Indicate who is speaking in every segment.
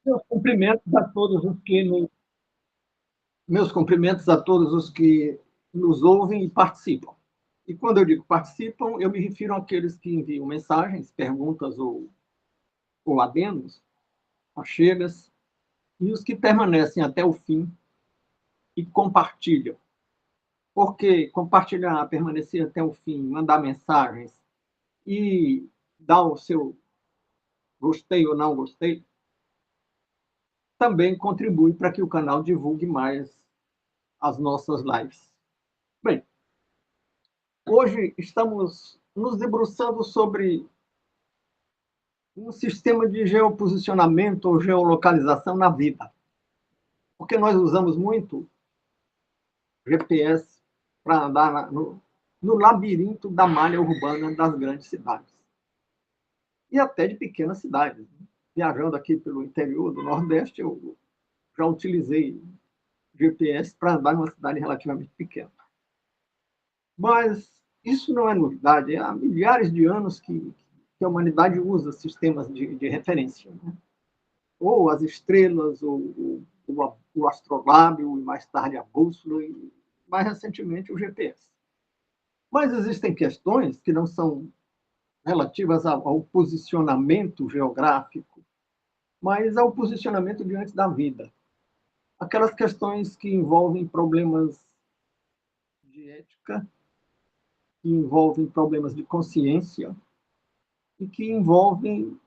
Speaker 1: Meus cumprimentos a todos os que nos, meus cumprimentos a todos os que nos ouvem e participam. E quando eu digo participam, eu me refiro àqueles que enviam mensagens, perguntas ou adendos, achegas, e os que permanecem até o fim e compartilham. Porque compartilhar, permanecer até o fim, mandar mensagens e dar o seu gostei ou não gostei, também contribui para que o canal divulgue mais as nossas lives. Bem, hoje estamos nos debruçando sobre um sistema de geoposicionamento ou geolocalização na vida. Porque nós usamos muito GPS para andar no labirinto da malha urbana das grandes cidades. E até de pequenas cidades. Viajando aqui pelo interior do Nordeste, eu já utilizei GPS para andar em uma cidade relativamente pequena. Mas isso não é novidade. Há milhares de anos que a humanidade usa sistemas de referência. Né? Ou as estrelas, ou o astrolábio, e mais tarde a bússola, e mais recentemente o GPS. Mas existem questões que não são relativas ao posicionamento geográfico, mas ao posicionamento diante da vida. Aquelas questões que envolvem problemas de ética, que envolvem problemas de consciência e que envolvem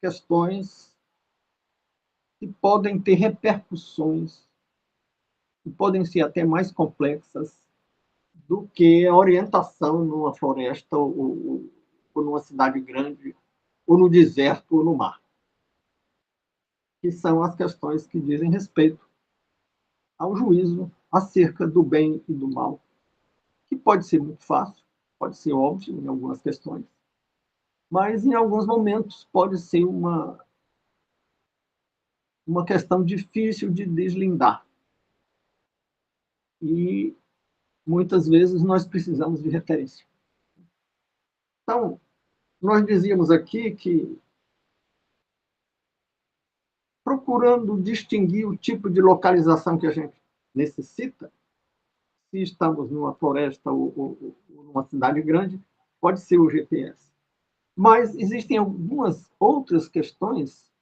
Speaker 1: questões que podem ter repercussões, que podem ser até mais complexas do que a orientação numa floresta ou numa cidade grande, ou no deserto ou no mar, que são as questões que dizem respeito ao juízo acerca do bem e do mal, que pode ser muito fácil, pode ser óbvio em algumas questões, mas em alguns momentos pode ser uma questão difícil de deslindar. E muitas vezes nós precisamos de referência. Então, nós dizíamos aqui que, procurando distinguir o tipo de localização que a gente necessita, se estamos numa floresta ou numa cidade grande, pode ser o GPS. Mas existem algumas outras questões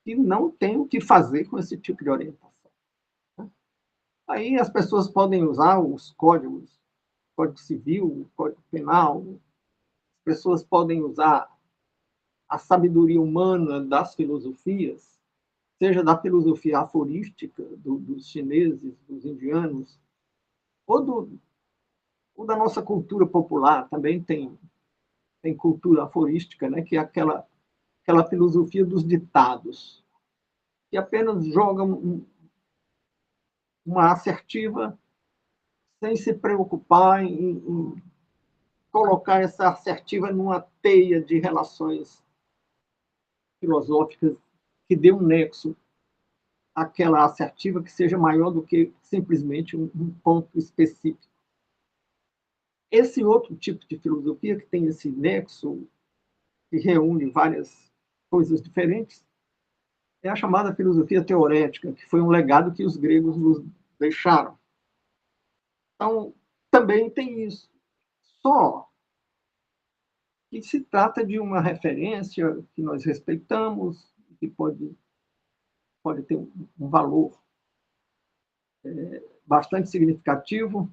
Speaker 1: que não têm o que fazer com esse tipo de orientação. Aí as pessoas podem usar os códigos, Código Civil, Código Penal, as pessoas podem usar a sabedoria humana das filosofias, seja da filosofia aforística dos chineses, dos indianos, ou, ou da nossa cultura popular, também tem cultura aforística, né, que é aquela filosofia dos ditados, que apenas joga uma assertiva sem se preocupar em colocar essa assertiva numa teia de relações filosóficas que dê um nexo àquela assertiva que seja maior do que simplesmente um ponto específico. Esse outro tipo de filosofia, que tem esse nexo, que reúne várias coisas diferentes, é a chamada filosofia teorética, que foi um legado que os gregos nos deixaram. Então, também tem isso. Só que se trata de uma referência que nós respeitamos, que pode ter um valor bastante significativo,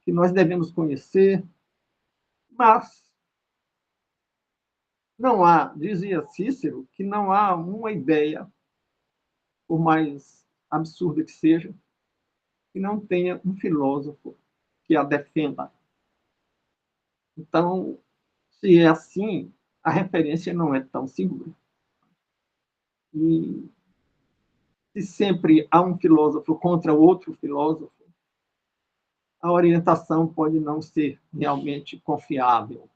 Speaker 1: que nós devemos conhecer, mas não há, dizia Cícero, que não há uma ideia, por mais absurda que seja, que não tenha um filósofo que a defenda. Então, se é assim, a referência não é tão segura. E se sempre há um filósofo contra outro filósofo, a orientação pode não ser realmente confiável.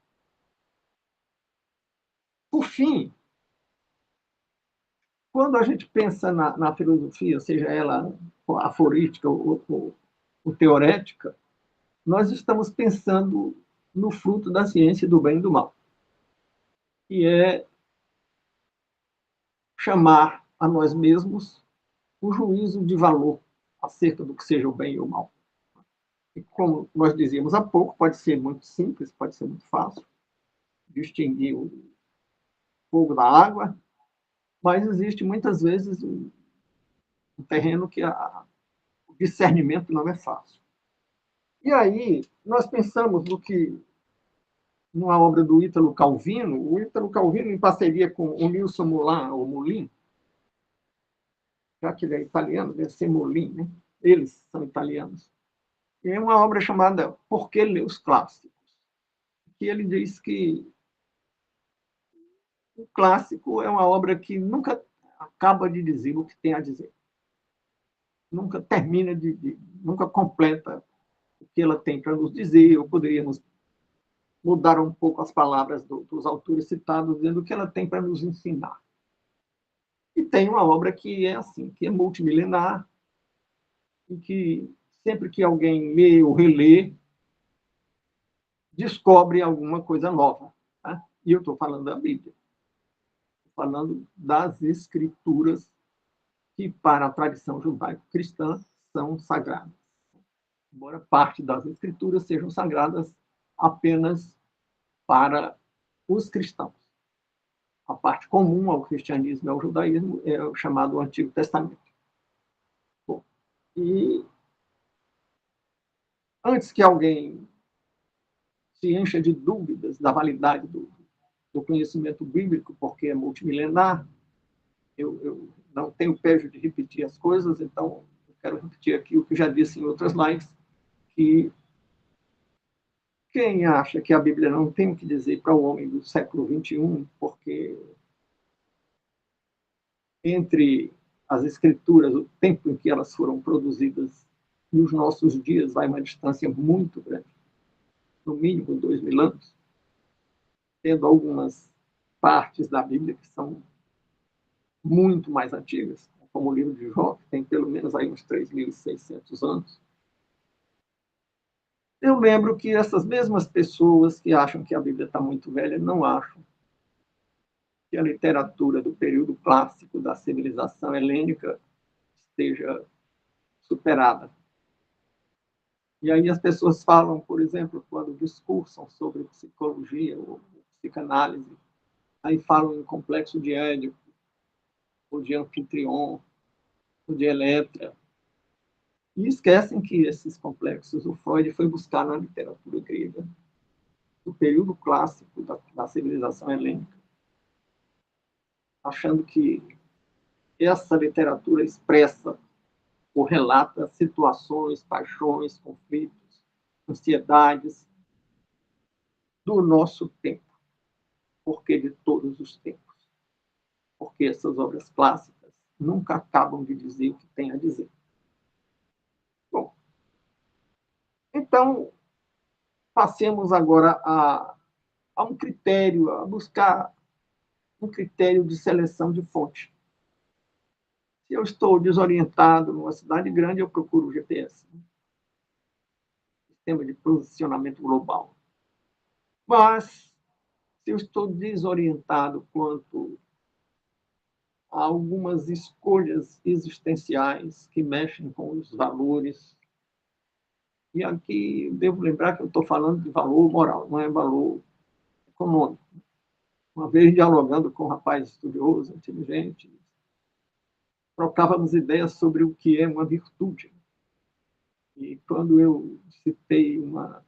Speaker 1: Por fim, quando a gente pensa na filosofia, seja ela aforística ou teorética, nós estamos pensando no fruto da ciência do bem e do mal, que é chamar a nós mesmos o juízo de valor acerca do que seja o bem e o mal. E como nós dizíamos há pouco, pode ser muito simples, pode ser muito fácil distinguir o fogo da água, mas existe muitas vezes um terreno que o discernimento não é fácil. E aí nós pensamos numa obra do Ítalo Calvino, o Ítalo Calvino em parceria com o Nilson Moulin, ou Moulin, já que ele é italiano, deve ser Moulin, né? Eles são italianos. E é uma obra chamada Por que Ler os Clássicos? Que ele diz que o clássico é uma obra que nunca acaba de dizer o que tem a dizer. Nunca termina nunca completa o que ela tem para nos dizer, ou poderíamos mudar um pouco as palavras dos autores citados, dizendo o que ela tem para nos ensinar. E tem uma obra que é assim, que é multimilenar, e que sempre que alguém lê ou relê, descobre alguma coisa nova. Tá? E eu estou falando da Bíblia. Estou falando das Escrituras, que para a tradição judaico-cristã são sagradas. Embora parte das Escrituras sejam sagradas apenas para os cristãos. A parte comum ao cristianismo e ao judaísmo é o chamado Antigo Testamento. Bom, e antes que alguém se encha de dúvidas da validade do conhecimento bíblico, porque é multimilenar, eu não tenho pejo de repetir as coisas, então eu quero repetir aqui o que já disse em outras lives, que quem acha que a Bíblia não tem o que dizer para o homem do século XXI, porque entre as escrituras, o tempo em que elas foram produzidas e os nossos dias vai uma distância muito grande, no mínimo 2.000 anos, tendo algumas partes da Bíblia que são muito mais antigas, como o livro de Jó, que tem pelo menos aí uns 3.600 anos. Eu lembro que essas mesmas pessoas que acham que a Bíblia está muito velha não acham que a literatura do período clássico da civilização helênica esteja superada. E aí as pessoas falam, por exemplo, quando discursam sobre psicologia ou psicanálise, aí falam em complexo de Édipo, ou de Anfitrion, ou de Eletra, e esquecem que esses complexos o Freud foi buscar na literatura grega, do período clássico da civilização helênica, achando que essa literatura expressa ou relata situações, paixões, conflitos, ansiedades do nosso tempo. Por que de todos os tempos? Porque essas obras clássicas nunca acabam de dizer o que tem a dizer. Bom, então, passemos agora a um critério, a buscar um critério de seleção de fonte. Se eu estou desorientado numa cidade grande, eu procuro o GPS, Sistema de Posicionamento Global. Mas, se eu estou desorientado quanto a algumas escolhas existenciais que mexem com os valores, e aqui devo lembrar que eu estou falando de valor moral, não é valor econômico. Uma vez dialogando com um rapaz estudioso, inteligente, trocávamos ideias sobre o que é uma virtude. E quando eu citei um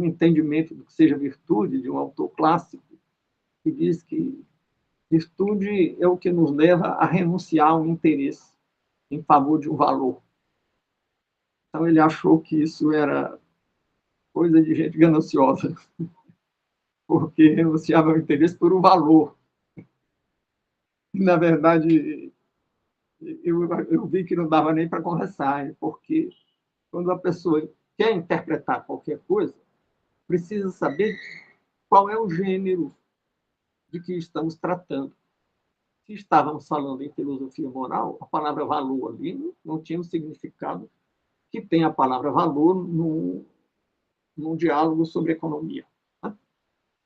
Speaker 1: entendimento do que seja virtude de um autor clássico, que diz que virtude é o que nos leva a renunciar a um interesse em favor de um valor. Então ele achou que isso era coisa de gente gananciosa, porque renunciava ao interesse por um valor. Na verdade, eu vi que não dava nem para conversar, porque quando a pessoa quer interpretar qualquer coisa, precisa saber qual é o gênero de que estamos tratando. Se estávamos falando em filosofia moral, a palavra valor ali não tinha o significado que tem a palavra valor num diálogo sobre economia. Né?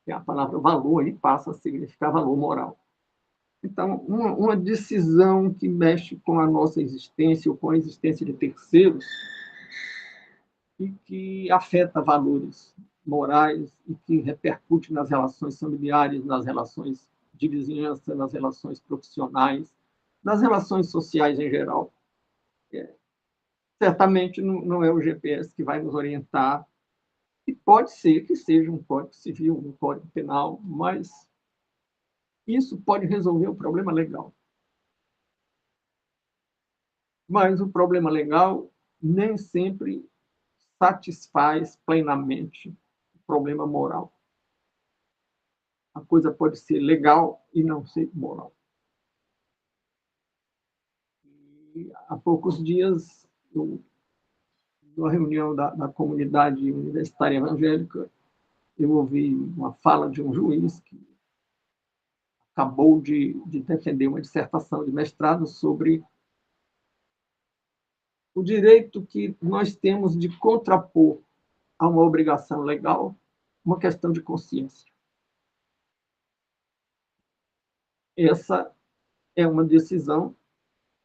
Speaker 1: E a palavra valor aí passa a significar valor moral. Então, uma decisão que mexe com a nossa existência ou com a existência de terceiros e que afeta valores morais e que repercute nas relações familiares, nas relações de vizinhança, nas relações profissionais, nas relações sociais em geral. Certamente não é o GPS que vai nos orientar, e pode ser que seja um código civil, um código penal, mas isso pode resolver o problema legal. Mas o problema legal nem sempre satisfaz plenamente o problema moral. A coisa pode ser legal e não ser moral. E há poucos dias, numa reunião da comunidade universitária evangélica, eu ouvi uma fala de um juiz que acabou de defender uma dissertação de mestrado sobre o direito que nós temos de contrapor a uma obrigação legal uma questão de consciência. Essa é uma decisão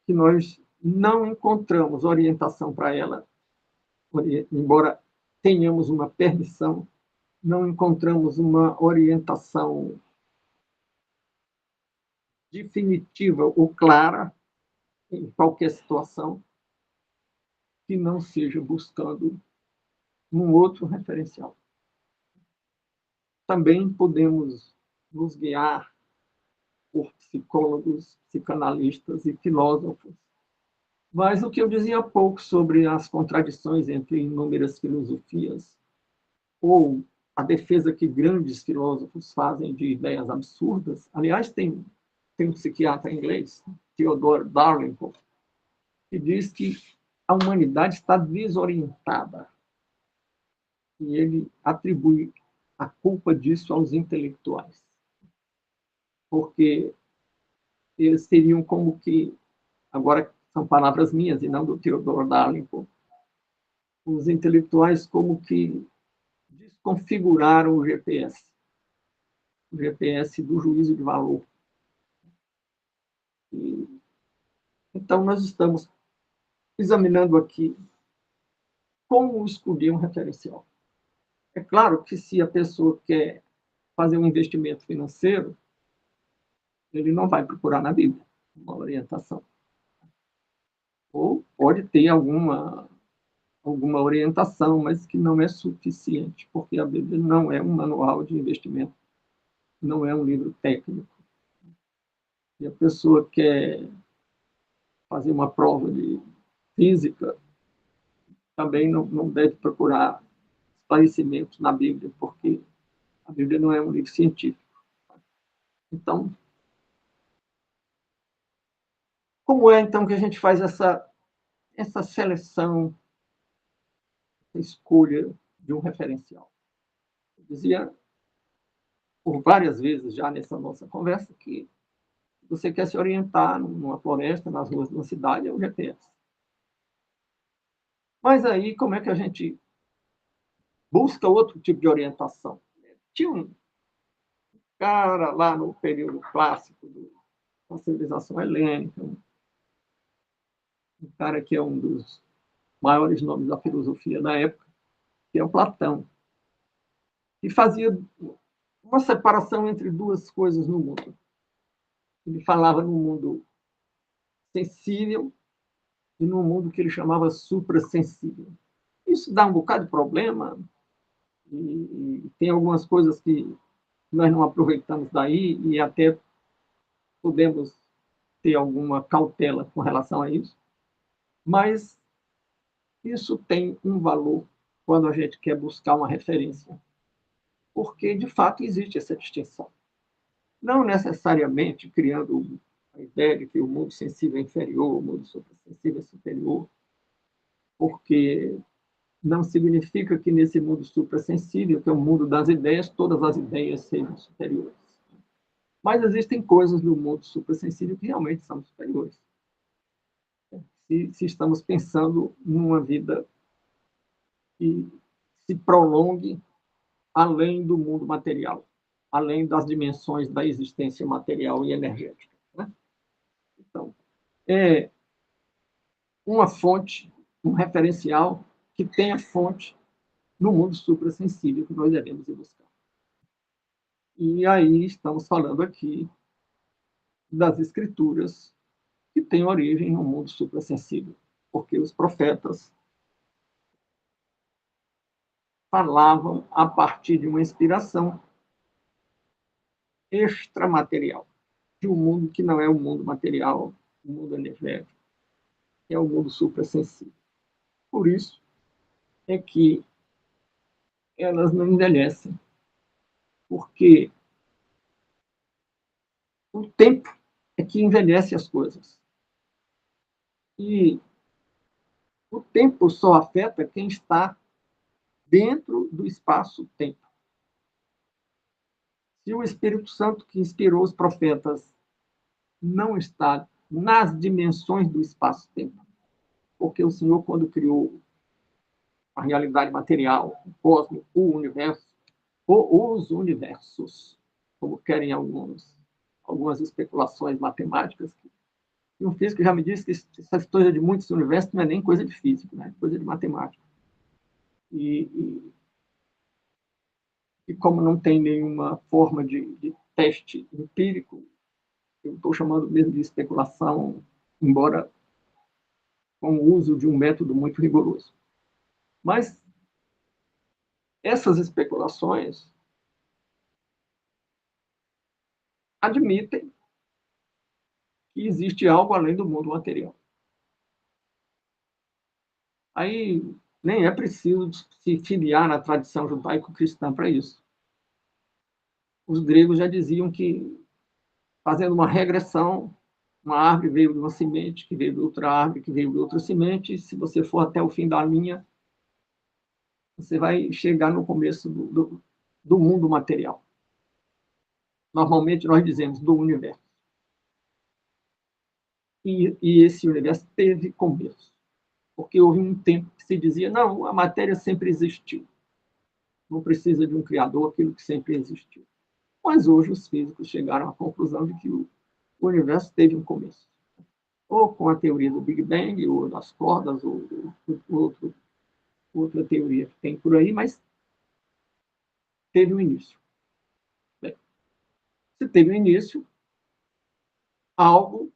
Speaker 1: que nós não encontramos orientação para ela, embora tenhamos uma permissão, não encontramos uma orientação definitiva ou clara em qualquer situação que não seja buscando um outro referencial. Também podemos nos guiar por psicólogos, psicanalistas e filósofos. Mas o que eu dizia há pouco sobre as contradições entre inúmeras filosofias, ou a defesa que grandes filósofos fazem de ideias absurdas. Aliás, tem um psiquiatra inglês, Theodore Darlington, que diz que a humanidade está desorientada. E ele atribui a culpa disso aos intelectuais. Porque eles seriam como que, agora são palavras minhas e não do Theodore Darlington, os intelectuais como que desconfiguraram o GPS do juízo de valor. E, então, nós estamos examinando aqui como escolher um referencial. É claro que se a pessoa quer fazer um investimento financeiro, ele não vai procurar na Bíblia uma orientação. Ou pode ter alguma orientação, mas que não é suficiente, porque a Bíblia não é um manual de investimento, não é um livro técnico. E a pessoa quer fazer uma prova de física, também não deve procurar esclarecimentos na Bíblia, porque a Bíblia não é um livro científico. Então, como é então que a gente faz essa seleção, essa escolha de um referencial? Eu dizia por várias vezes já nessa nossa conversa que você quer se orientar numa floresta, nas ruas de uma cidade, é o GPS. Mas aí, como é que a gente busca outro tipo de orientação? Tinha um cara lá no período clássico da civilização helênica, um cara que é um dos maiores nomes da filosofia da época, que é o Platão, que fazia uma separação entre duas coisas no mundo. Ele falava no mundo sensível e no mundo que ele chamava suprassensível. Isso dá um bocado de problema, e tem algumas coisas que nós não aproveitamos daí e até podemos ter alguma cautela com relação a isso, mas isso tem um valor quando a gente quer buscar uma referência, porque de fato existe essa distinção. Não necessariamente criando a ideia de que o mundo sensível é inferior, o mundo suprassensível é superior, porque não significa que nesse mundo suprassensível, que é o mundo das ideias, todas as ideias sejam superiores. Mas existem coisas no mundo suprassensível que realmente são superiores. Se estamos pensando numa vida que se prolongue além do mundo material, além das dimensões da existência material e energética. é uma fonte, um referencial que tenha fonte no mundo suprassensível que nós devemos ir buscar. E aí estamos falando aqui das escrituras que têm origem no mundo suprassensível, porque os profetas falavam a partir de uma inspiração extramaterial, de um mundo que não é o mundo material, o mundo energético, é o mundo suprassensível. Por isso é que elas não envelhecem, porque o tempo é que envelhece as coisas. E o tempo só afeta quem está dentro do espaço-tempo. Se o Espírito Santo que inspirou os profetas não está nas dimensões do espaço-tempo, porque o Senhor, quando criou a realidade material, o cosmos, o universo, ou os universos, como querem algumas especulações matemáticas, e um físico já me disse que essa história de muitos universos não é nem coisa de físico, né? É coisa de matemática. E como não tem nenhuma forma de teste empírico, eu estou chamando mesmo de especulação, embora com o uso de um método muito rigoroso. Mas essas especulações admitem que existe algo além do mundo material. Aí nem é preciso se filiar na tradição judaico-cristã para isso. Os gregos já diziam que, fazendo uma regressão, uma árvore veio de uma semente, que veio de outra árvore, que veio de outra semente, e se você for até o fim da linha, você vai chegar no começo do mundo material. Normalmente nós dizemos do universo. E esse universo teve começo. Porque houve um tempo que se dizia, não, a matéria sempre existiu. Não precisa de um criador, aquilo que sempre existiu. Mas hoje os físicos chegaram à conclusão de que o universo teve um começo. Ou com a teoria do Big Bang, ou das cordas, ou outra teoria que tem por aí, mas teve um início. Bem, se teve um início, algo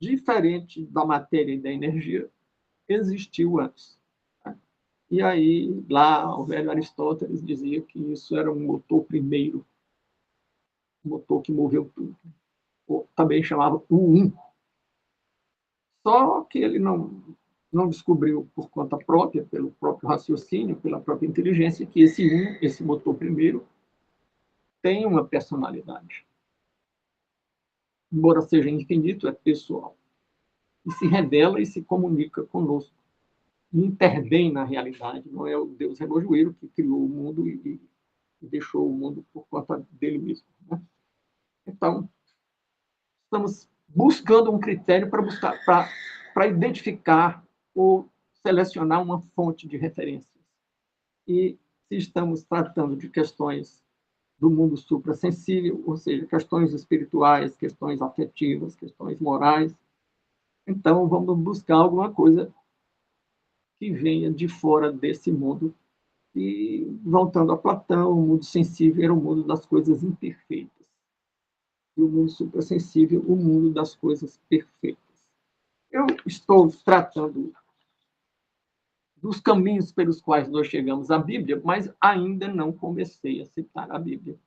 Speaker 1: diferente da matéria e da energia existiu antes. E aí, lá, o velho Aristóteles dizia que isso era um motor primeiro, um motor que moveu tudo. Ou também chamava o Um. Só que ele não descobriu por conta própria, pelo próprio raciocínio, pela própria inteligência, que esse Um, esse motor primeiro, tem uma personalidade. Embora seja infinito, é pessoal. E se revela e se comunica conosco. E intervém na realidade. Não é o Deus relojoeiro que criou o mundo e deixou o mundo por conta dele mesmo. Né? Então, estamos buscando um critério para identificar ou selecionar uma fonte de referências. E se estamos tratando de questões do mundo suprassensível, ou seja, questões espirituais, questões afetivas, questões morais, então vamos buscar alguma coisa que venha de fora desse mundo. E, voltando a Platão, o mundo sensível era o mundo das coisas imperfeitas. E o mundo suprassensível, o mundo das coisas perfeitas. Eu estou tratando dos caminhos pelos quais nós chegamos à Bíblia, mas ainda não comecei a citar a Bíblia.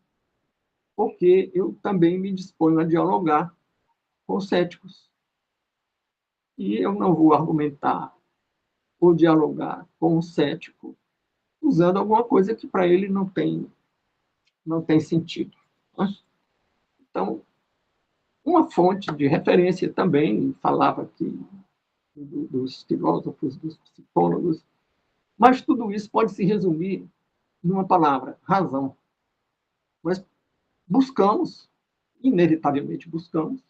Speaker 1: Porque eu também me disponho a dialogar com céticos. E eu não vou argumentar ou dialogar com um cético usando alguma coisa que para ele não tem sentido. Então, uma fonte de referência também falava aqui dos filósofos, dos psicólogos, mas tudo isso pode se resumir numa palavra: razão. Nós buscamos, inevitavelmente buscamos,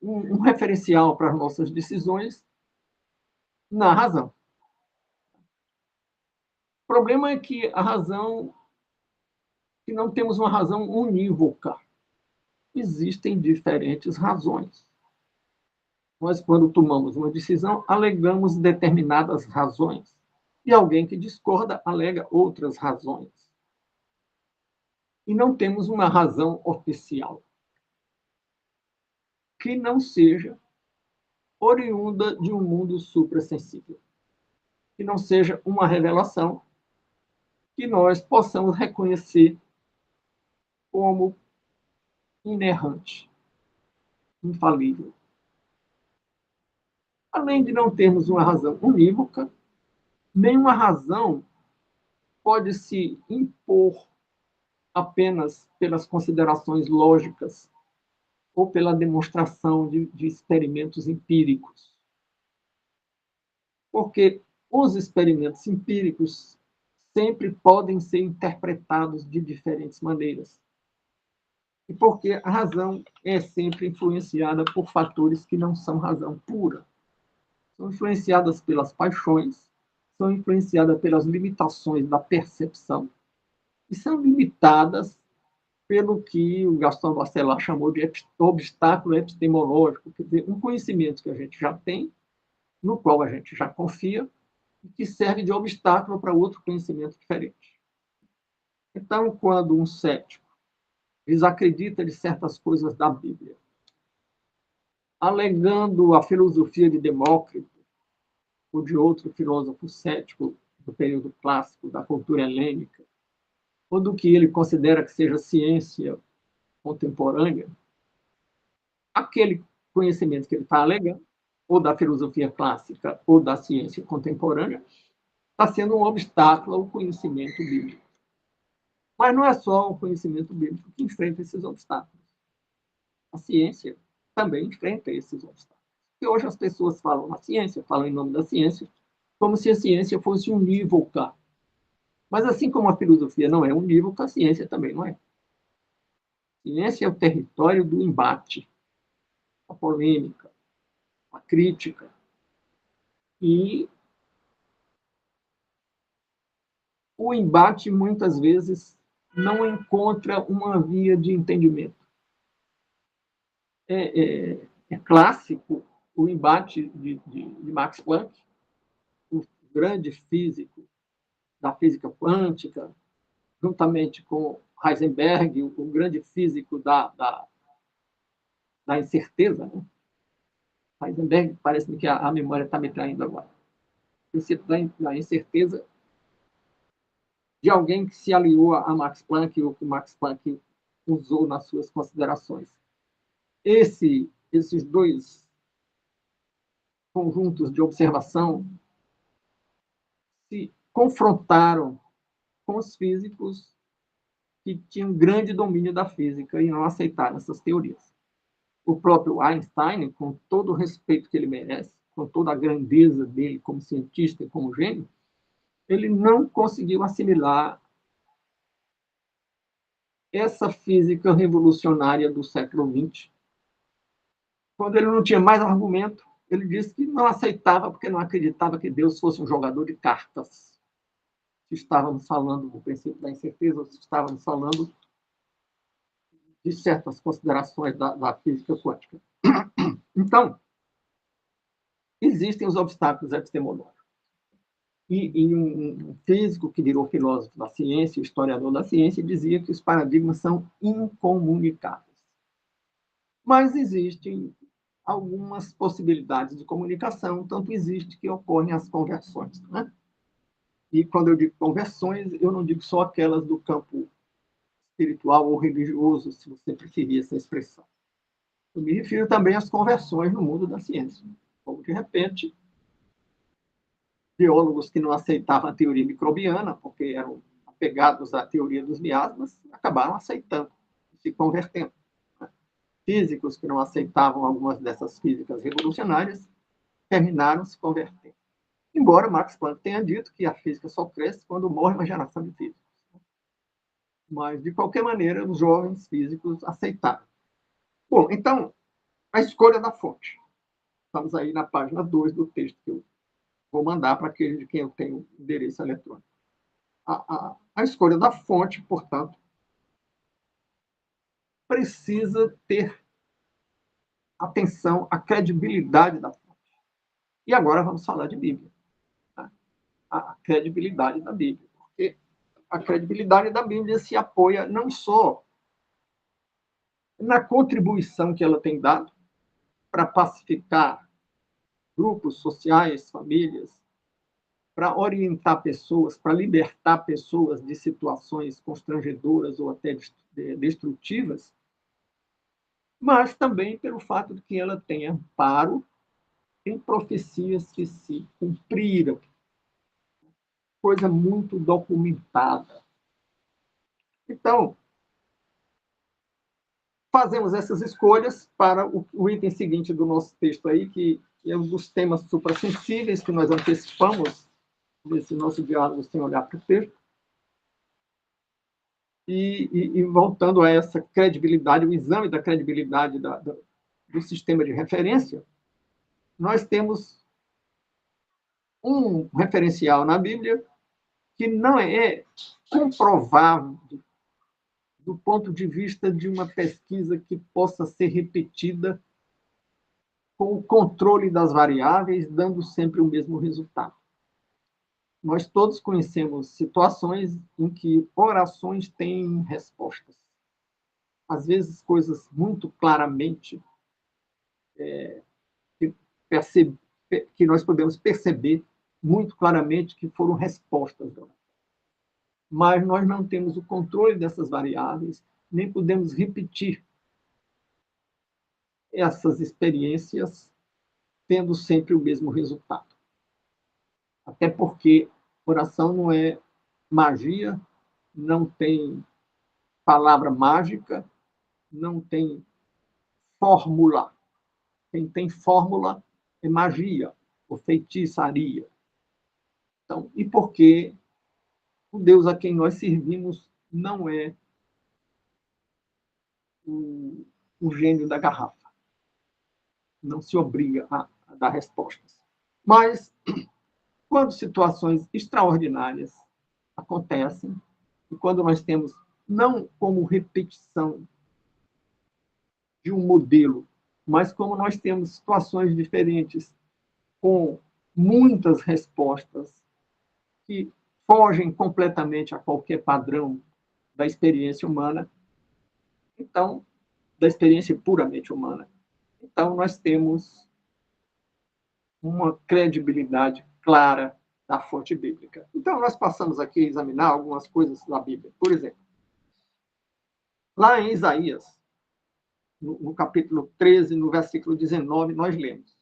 Speaker 1: um referencial para as nossas decisões na razão. O problema é que a razão, que não temos uma razão unívoca. existem diferentes razões. Nós, quando tomamos uma decisão, alegamos determinadas razões. E alguém que discorda alega outras razões. E não temos uma razão oficial que não seja oriunda de um mundo suprassensível, que não seja uma revelação que nós possamos reconhecer como inerrante, infalível. Além de não termos uma razão unívoca, nenhuma razão pode se impor apenas pelas considerações lógicas ou pela demonstração de experimentos empíricos. Porque os experimentos empíricos sempre podem ser interpretados de diferentes maneiras. E porque a razão é sempre influenciada por fatores que não são razão pura. São influenciadas pelas paixões, são influenciadas pelas limitações da percepção e são limitadas pelo que o Gaston Bachelard chamou de obstáculo epistemológico, quer dizer, um conhecimento que a gente já tem, no qual a gente já confia, e que serve de obstáculo para outro conhecimento diferente. Então, quando um cético desacredita de certas coisas da Bíblia, alegando a filosofia de Demócrito ou de outro filósofo cético do período clássico, da cultura helênica, ou do que ele considera que seja ciência contemporânea, aquele conhecimento que ele está alegando, ou da filosofia clássica, ou da ciência contemporânea, está sendo um obstáculo ao conhecimento bíblico. Mas não é só o conhecimento bíblico que enfrenta esses obstáculos. A ciência também enfrenta esses obstáculos. E hoje as pessoas falam na ciência, falam em nome da ciência, como se a ciência fosse unívoca. Mas assim como a filosofia não é unívoca, a ciência também não é. A ciência é o território do embate, a polêmica, a crítica. E o embate, muitas vezes, não encontra uma via de entendimento. É clássico o embate de Max Planck, o grande físico da física quântica, juntamente com Heisenberg, o grande físico da incerteza. Né? Heisenberg, parece-me que a memória está me traindo agora. O princípio da incerteza de alguém que se aliou a Max Planck, ou que Max Planck usou nas suas considerações. Esses dois conjuntos de observação se confrontaram com os físicos que tinham grande domínio da física e não aceitaram essas teorias. O próprio Einstein, com todo o respeito que ele merece, com toda a grandeza dele como cientista e como gênio, ele não conseguiu assimilar essa física revolucionária do século XX. Quando ele não tinha mais argumento, ele disse que não aceitava porque não acreditava que Deus fosse um jogador de cartas. Se estávamos falando do princípio da incerteza, ou se estávamos falando de certas considerações da física quântica. Então, existem os obstáculos epistemológicos. E um físico que virou filósofo da ciência, historiador da ciência, dizia que os paradigmas são incomunicáveis. Mas existem algumas possibilidades de comunicação, tanto existe que ocorrem as conversões. Né? E quando eu digo conversões, eu não digo só aquelas do campo espiritual ou religioso, se você preferir essa expressão. Eu me refiro também às conversões no mundo da ciência. Como, de repente, biólogos que não aceitavam a teoria microbiana, porque eram apegados à teoria dos miasmas, acabaram aceitando, se convertendo. Físicos que não aceitavam algumas dessas físicas revolucionárias terminaram se convertendo. Embora Max Planck tenha dito que a física só cresce quando morre uma geração de físicos. Mas, de qualquer maneira, os jovens físicos aceitaram. Bom, então, a escolha da fonte. Estamos aí na página 2 do texto que eu vou mandar para aquele de quem eu tenho endereço eletrônico. A escolha da fonte, portanto, precisa ter atenção à credibilidade da fonte. E agora vamos falar de Bíblia. Tá? A credibilidade da Bíblia. Porque a credibilidade da Bíblia se apoia não só na contribuição que ela tem dado para pacificar grupos sociais, famílias, para orientar pessoas, para libertar pessoas de situações constrangedoras ou até destrutivas, mas também pelo fato de que ela tem amparo em profecias que se cumpriram, coisa muito documentada. Então, fazemos essas escolhas para o item seguinte do nosso texto aí, que é um dos temas suprassensíveis que nós antecipamos nesse nosso diálogo sem olhar para o texto. E voltando a essa credibilidade, o exame da credibilidade do sistema de referência, nós temos um referencial na Bíblia que não é comprovável do ponto de vista de uma pesquisa que possa ser repetida com o controle das variáveis, dando sempre o mesmo resultado. Nós todos conhecemos situações em que orações têm respostas. Às vezes, coisas muito claramente que nós podemos perceber muito claramente que foram respostas. Mas nós não temos o controle dessas variáveis, nem podemos repetir essas experiências tendo sempre o mesmo resultado. Até porque oração não é magia, não tem palavra mágica, não tem fórmula. Quem tem fórmula é magia ou feitiçaria. Então, e porque o Deus a quem nós servimos não é o gênio da garrafa. Não se obriga a dar respostas. Mas, quando situações extraordinárias acontecem, e quando nós temos, não como repetição de um modelo, mas como nós temos situações diferentes, com muitas respostas que fogem completamente a qualquer padrão da experiência humana, então, da experiência puramente humana, então nós temos uma credibilidade clara da fonte bíblica. Então, nós passamos aqui a examinar algumas coisas da Bíblia. Por exemplo, lá em Isaías, no capítulo 13, no versículo 19, nós lemos: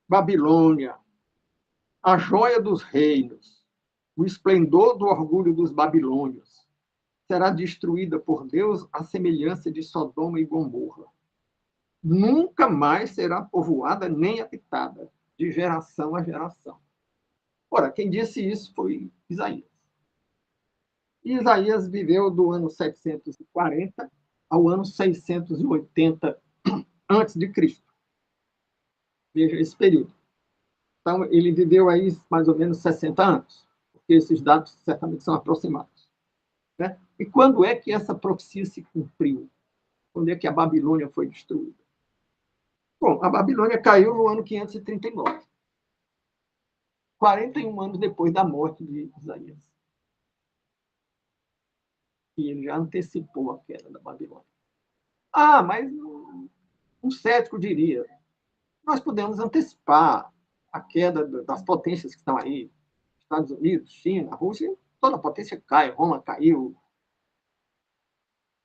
Speaker 1: Babilônia, a joia dos reinos, o esplendor do orgulho dos babilônios, será destruída por Deus à semelhança de Sodoma e Gomorra. Nunca mais será povoada nem habitada, de geração a geração. Ora, quem disse isso foi Isaías. E Isaías viveu do ano 740 ao ano 680 a.C. Veja esse período. Então, ele viveu aí mais ou menos 60 anos, porque esses dados certamente são aproximados. Né? E quando é que essa profecia se cumpriu? Quando é que a Babilônia foi destruída? Bom, a Babilônia caiu no ano 539, 41 anos depois da morte de Isaías. E ele já antecipou a queda da Babilônia. Ah, mas um cético diria, nós podemos antecipar a queda das potências que estão aí, Estados Unidos, China, Rússia, toda a potência cai, Roma caiu,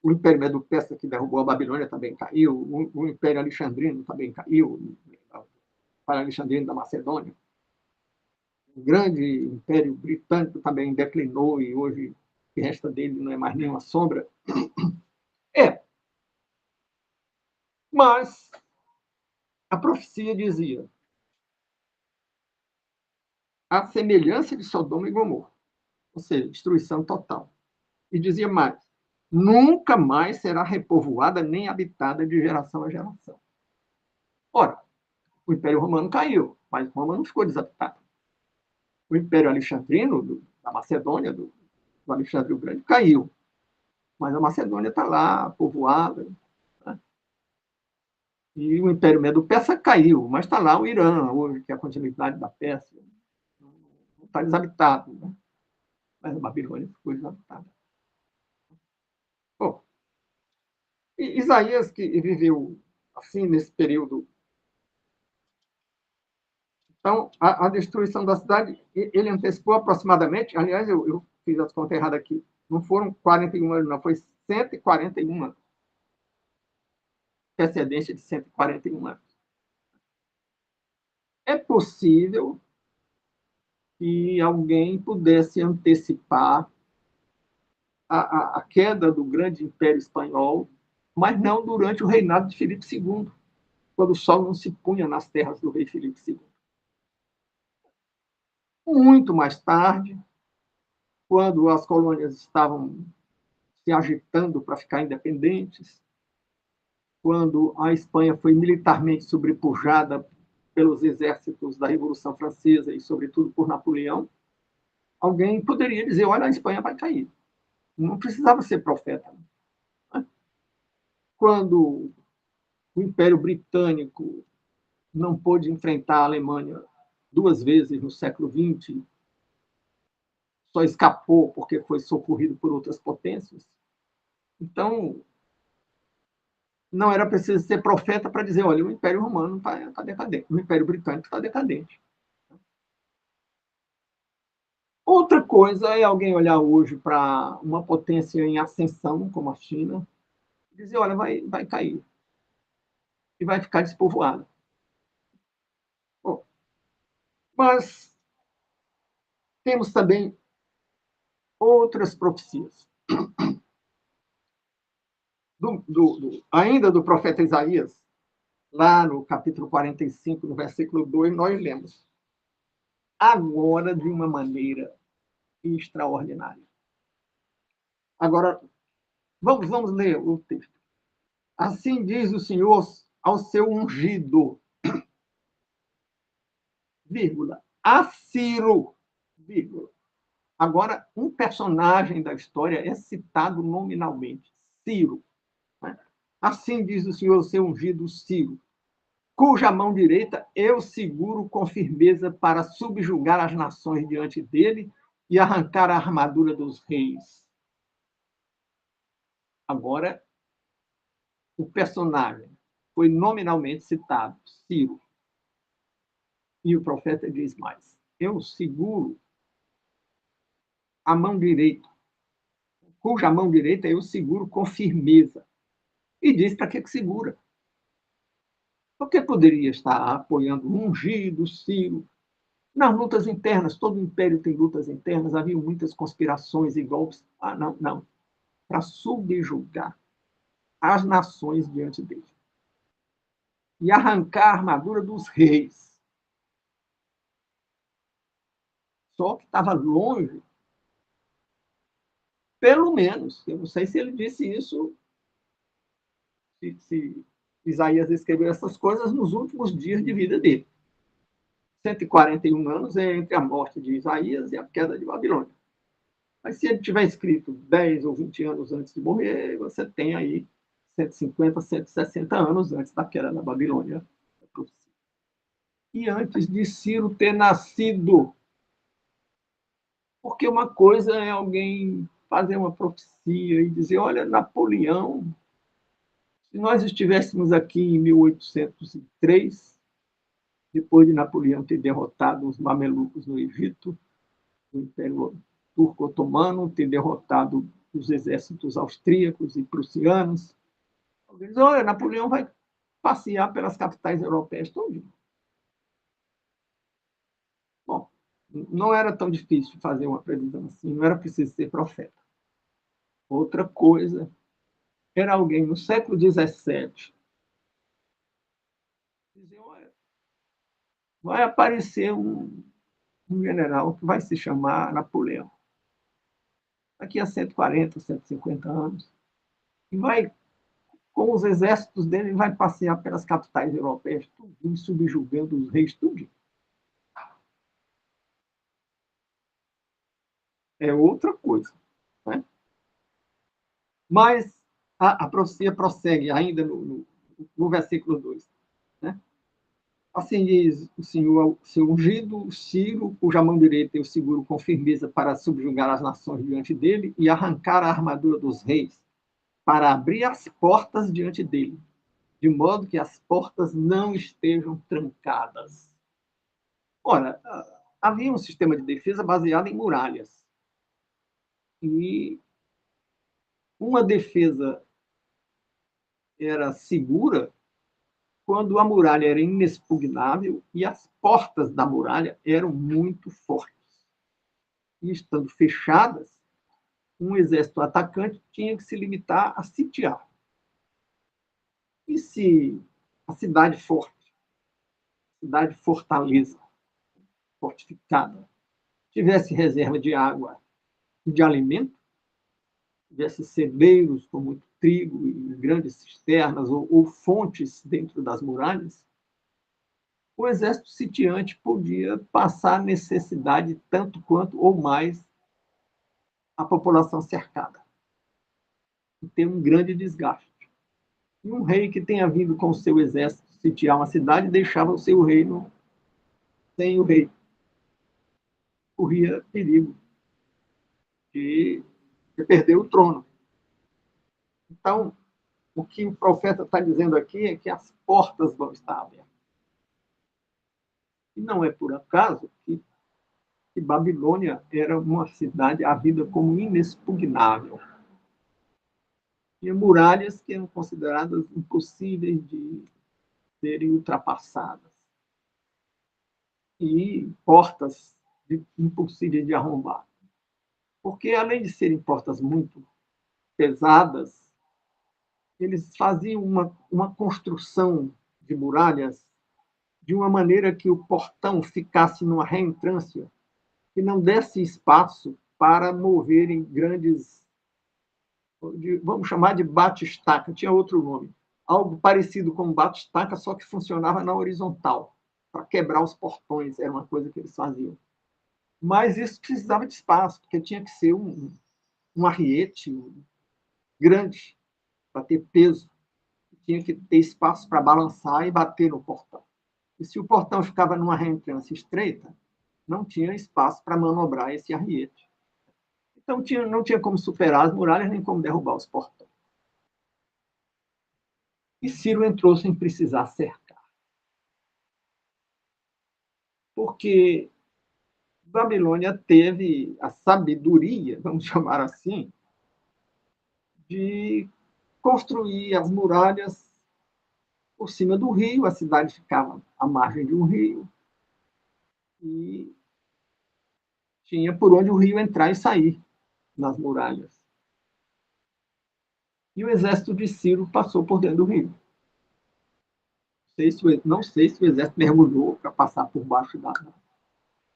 Speaker 1: o Império Medo-Persa que derrubou a Babilônia também caiu, o Império Alexandrino também caiu, o Império Alexandrino da Macedônia. O grande Império Britânico também declinou e hoje o que resta dele não é mais nenhuma sombra. Mas a profecia dizia a semelhança de Sodoma e Gomorra, ou seja, destruição total. E dizia mais, nunca mais será repovoada nem habitada de geração a geração. Ora, o Império Romano caiu, mas Roma não ficou desabitada. O Império Alexandrino, da Macedônia, do Alexandre o Grande, caiu. Mas a Macedônia está lá, povoada, né? E o Império Medo-Persa caiu, mas está lá o Irã, hoje, que é a continuidade da Pérsia. Não está desabitado, né? Mas a Babilônia ficou desabitada. Bom, Isaías, que viveu assim nesse período. Então, a destruição da cidade, ele antecipou aproximadamente, aliás, eu fiz as contas erradas aqui, não foram 41 anos, não, foi 141 anos. Antecedência de 141 anos. É possível que alguém pudesse antecipar a queda do grande Império Espanhol, mas não durante o reinado de Filipe II, quando o sol não se punha nas terras do rei Filipe II. Muito mais tarde, quando as colônias estavam se agitando para ficar independentes, quando a Espanha foi militarmente sobrepujada pelos exércitos da Revolução Francesa e, sobretudo, por Napoleão, alguém poderia dizer: olha, a Espanha vai cair. Não precisava ser profeta. Né? Quando o Império Britânico não pôde enfrentar a Alemanha duas vezes no século XX, só escapou porque foi socorrido por outras potências. Então, não era preciso ser profeta para dizer: olha, o Império Romano está decadente, o Império Britânico está decadente. Outra coisa é alguém olhar hoje para uma potência em ascensão, como a China, e dizer: olha, vai cair e vai ficar despovoada. Bom, mas temos também outras profecias. Ainda do profeta Isaías, lá no capítulo 45, no versículo 2, nós lemos: agora de uma maneira extraordinária. Agora, vamos ler o texto. Assim diz o Senhor ao seu ungido, vírgula, a Ciro, vírgula. Agora, um personagem da história é citado nominalmente, Ciro. Né? Assim diz o Senhor ao seu ungido, Ciro, cuja mão direita eu seguro com firmeza para subjugar as nações diante dele e arrancar a armadura dos reis. Agora, o personagem foi nominalmente citado, Ciro. E o profeta diz mais: eu seguro a mão direita, cuja mão direita eu seguro com firmeza. E diz para que segura. Porque poderia estar apoiando o ungido, Ciro, nas lutas internas. Todo império tem lutas internas, havia muitas conspirações e golpes. Ah, não, não. Para subjugar as nações diante dele. E arrancar a armadura dos reis. Só que estava longe, pelo menos, eu não sei se ele disse isso, se Isaías escreveu essas coisas nos últimos dias de vida dele. 141 anos é entre a morte de Isaías e a queda de Babilônia. Mas se ele tiver escrito 10 ou 20 anos antes de morrer, você tem aí 150, 160 anos antes da queda da Babilônia. E antes de Ciro ter nascido. Porque uma coisa é alguém fazer uma profecia e dizer: olha, Napoleão, se nós estivéssemos aqui em 1803, depois de Napoleão ter derrotado os mamelucos no Egito, o Império Turco-Otomano, ter derrotado os exércitos austríacos e prussianos. Eles, olha, Napoleão vai passear pelas capitais europeias todo. Bom, não era tão difícil fazer uma previsão assim, não era preciso ser profeta. Outra coisa era alguém no século XVII dizer: olha, vai aparecer um general que vai se chamar Napoleão. Daqui a 140, 150 anos. E vai, com os exércitos dele, vai passear pelas capitais europeias, tudo, subjugando os reis, tudo. É outra coisa. Né? Mas a profecia prossegue ainda no versículo 2. Né? Assim diz o Senhor, seu ungido, Ciro, cuja mão direita eu seguro com firmeza para subjugar as nações diante dele e arrancar a armadura dos reis, para abrir as portas diante dele, de modo que as portas não estejam trancadas. Ora, havia um sistema de defesa baseado em muralhas. E uma defesa era segura quando a muralha era inexpugnável e as portas da muralha eram muito fortes. E estando fechadas, um exército atacante tinha que se limitar a sitiar. E se a cidade forte, cidade fortaleza, fortificada, tivesse reserva de água e de alimento, tivesse celeiros com muito trigo e grandes cisternas ou fontes dentro das muralhas, o exército sitiante podia passar necessidade tanto quanto ou mais a população cercada e ter um grande desgaste. E um rei que tenha vindo com o seu exército sitiar uma cidade deixava o seu reino sem o rei. Corria perigo de perder o trono. Então, o que o profeta está dizendo aqui é que as portas vão estar abertas. E não é por acaso que Babilônia era uma cidade havida como inexpugnável. Tinha muralhas que eram consideradas impossíveis de serem ultrapassadas. E portas impossíveis de arrombar. Porque, além de serem portas muito pesadas, eles faziam uma construção de muralhas de uma maneira que o portão ficasse numa reentrância e não desse espaço para moverem grandes, vamos chamar de bate-estaca, tinha outro nome, algo parecido com bate-estaca, só que funcionava na horizontal, para quebrar os portões, era uma coisa que eles faziam. Mas isso precisava de espaço, porque tinha que ser um arriete grande, para ter peso, tinha que ter espaço para balançar e bater no portão. E se o portão ficava numa reentrância estreita, não tinha espaço para manobrar esse arriete. Então, não tinha como superar as muralhas, nem como derrubar os portões. E Ciro entrou sem precisar cercar. Porque Babilônia teve a sabedoria, vamos chamar assim, de construir as muralhas por cima do rio, a cidade ficava à margem de um rio, e tinha por onde o rio entrar e sair nas muralhas. E o exército de Ciro passou por dentro do rio. Não sei se o exército mergulhou para passar por baixo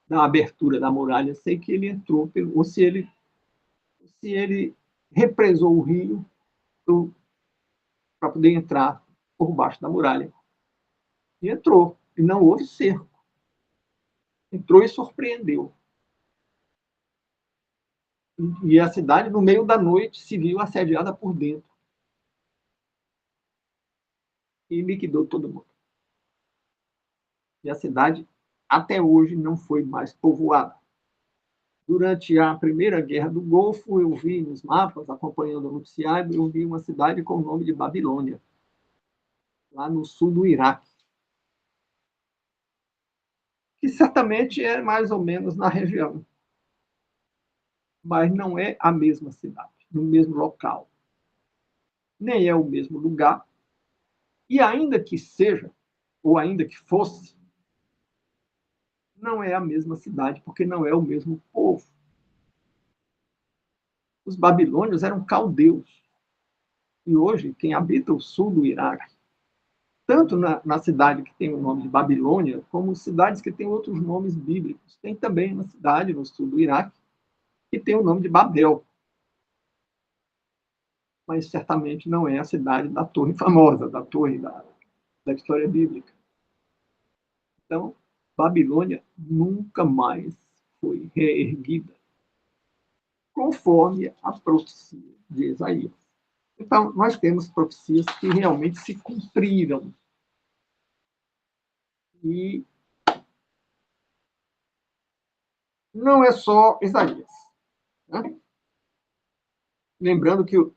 Speaker 1: da abertura da muralha. Sei que ele entrou, ou se ele represou o rio para poder entrar por baixo da muralha. E entrou, e não houve cerco. Entrou e surpreendeu. E a cidade, no meio da noite, se viu assediada por dentro. E liquidou todo mundo. E a cidade, até hoje, não foi mais povoada. Durante a Primeira Guerra do Golfo, eu vi nos mapas, acompanhando o noticiário, eu vi uma cidade com o nome de Babilônia, lá no sul do Iraque, que certamente é mais ou menos na região, mas não é a mesma cidade, no mesmo local, nem é o mesmo lugar, e ainda que seja, ou ainda que fosse, não é a mesma cidade, porque não é o mesmo povo. Os babilônios eram caldeus, e hoje quem habita o sul do Iraque, tanto na cidade que tem o nome de Babilônia, como cidades que têm outros nomes bíblicos. Tem também uma cidade no sul do Iraque que tem o nome de Babel, mas certamente não é a cidade da torre famosa, da torre da história bíblica. Então, Babilônia nunca mais foi reerguida, conforme a profecia de Isaías. Então, nós temos profecias que realmente se cumpriram. E não é só Isaías. Né? Lembrando que o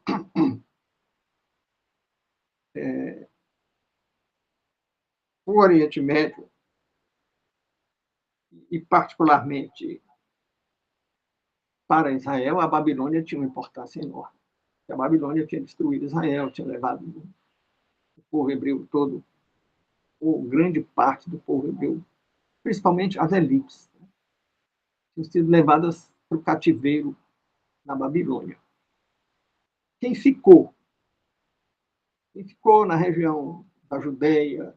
Speaker 1: Oriente Médio, e particularmente para Israel, a Babilônia tinha uma importância enorme. A Babilônia tinha destruído Israel, tinha levado o povo hebreu todo, ou grande parte do povo hebreu, principalmente as elites, né? Tinham sido levadas para o cativeiro na Babilônia. Quem ficou? Quem ficou na região da Judéia,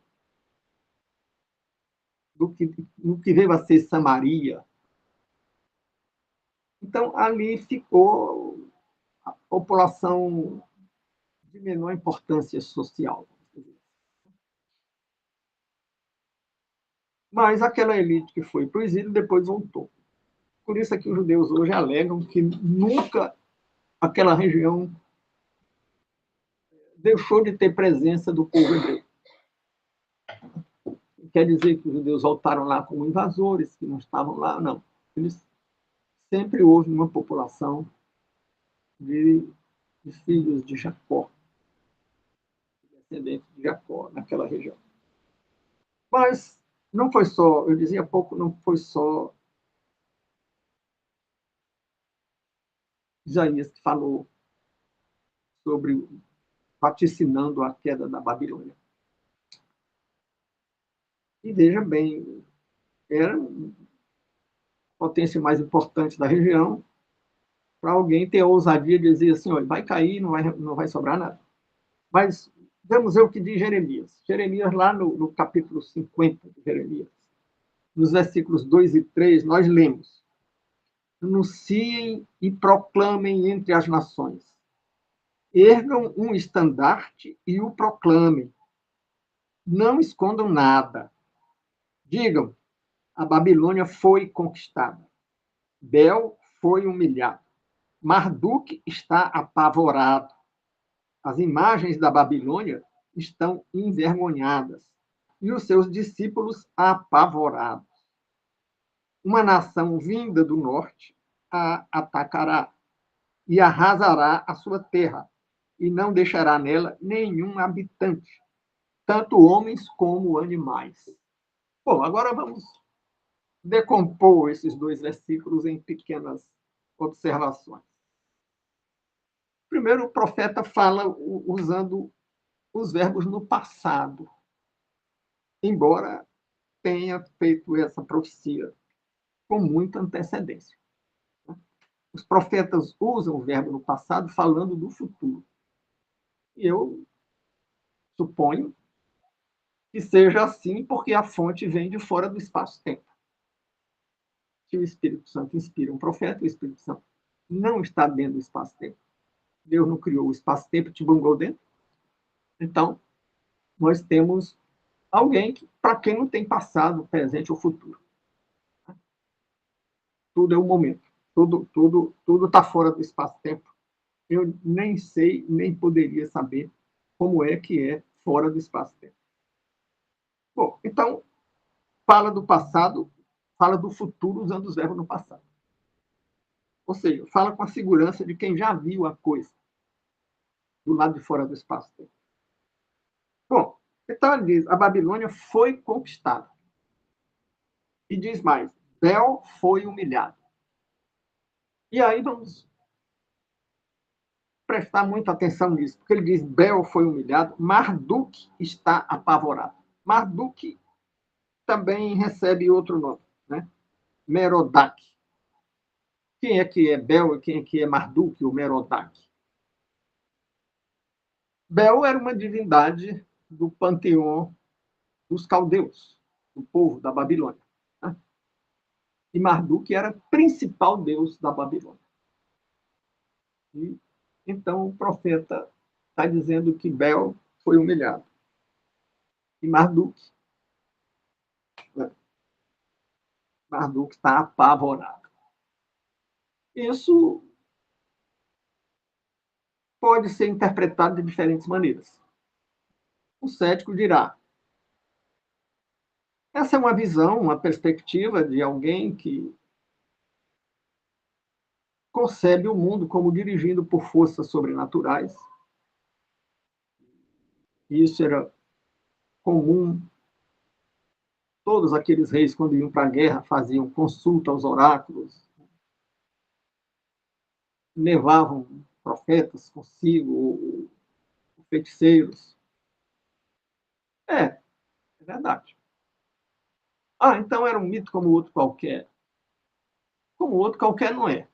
Speaker 1: no que veio a ser Samaria. Então, ali ficou a população de menor importância social. Mas aquela elite que foi para o exílio depois voltou. Por isso é que os judeus hoje alegam que nunca aquela região deixou de ter presença do povo hebreu. Quer dizer que os judeus voltaram lá como invasores, que não estavam lá, não. Eles sempre houve uma população de, de filhos de Jacó, descendentes de Jacó, naquela região. Mas não foi só, eu dizia há pouco, não foi só Isaías que falou sobre vaticinando a queda da Babilônia. E veja bem, era a potência mais importante da região, para alguém ter a ousadia de dizer assim, olha, vai cair, não vai sobrar nada. Mas vamos ver o que diz Jeremias. Jeremias, lá no capítulo 50 de Jeremias, nos versículos 2 e 3, nós lemos: anunciem e proclamem entre as nações, ergam um estandarte e o proclamem, não escondam nada. Digam, a Babilônia foi conquistada, Bel foi humilhado, Marduk está apavorado, as imagens da Babilônia estão envergonhadas e os seus discípulos apavorados. Uma nação vinda do norte a atacará e arrasará a sua terra, e não deixará nela nenhum habitante, tanto homens como animais. Bom, agora vamos decompor esses dois versículos em pequenas observações. Primeiro, o profeta fala usando os verbos no passado, embora tenha feito essa profecia com muita antecedência. Os profetas usam o verbo no passado falando do futuro. E eu suponho que seja assim porque a fonte vem de fora do espaço-tempo. Se o Espírito Santo inspira um profeta, o Espírito Santo não está dentro do espaço-tempo. Deus não criou o espaço-tempo e te bungou dentro. Então, nós temos alguém para quem não tem passado, presente ou futuro. Tudo é um momento. Tudo está fora do espaço-tempo. Eu nem sei, nem poderia saber como é que é fora do espaço-tempo. Bom, então, fala do passado, fala do futuro usando os verbos no passado. Ou seja, fala com a segurança de quem já viu a coisa do lado de fora do espaço-tempo. Bom, então ele diz, a Babilônia foi conquistada. E diz mais, Bel foi humilhado. E aí vamos prestar muita atenção nisso, porque ele diz, Bel foi humilhado, Marduk está apavorado. Marduk também recebe outro nome, né? Merodach. Quem é Bel e quem é que é Marduk, ou Merodach? Bel era uma divindade do panteão dos caldeus, do povo da Babilônia. Né? E Marduk era o principal deus da Babilônia. E, então o profeta está dizendo que Bel foi humilhado. E Marduk, né? Marduk está apavorado. Isso pode ser interpretado de diferentes maneiras. O cético dirá: essa é uma visão, uma perspectiva de alguém que concebe o mundo como dirigido por forças sobrenaturais. Isso era comum. Todos aqueles reis, quando iam para a guerra, faziam consulta aos oráculos, levavam profetas consigo, feiticeiros. É verdade. Ah, então era um mito como outro qualquer. Como outro qualquer não é.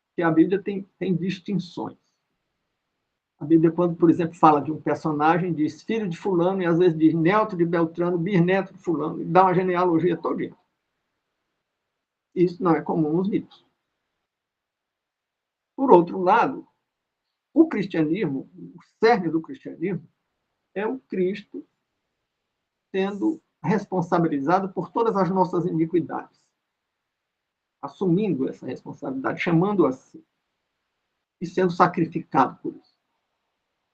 Speaker 1: Porque a Bíblia tem distinções. A Bíblia, quando, por exemplo, fala de um personagem, diz filho de fulano, e às vezes diz neto de Beltrano, bisneto de fulano, e dá uma genealogia todinha. Isso não é comum nos mitos. Por outro lado, o cristianismo, o cerne do cristianismo, é o Cristo sendo responsabilizado por todas as nossas iniquidades, assumindo essa responsabilidade, chamando-a assim, e sendo sacrificado por isso,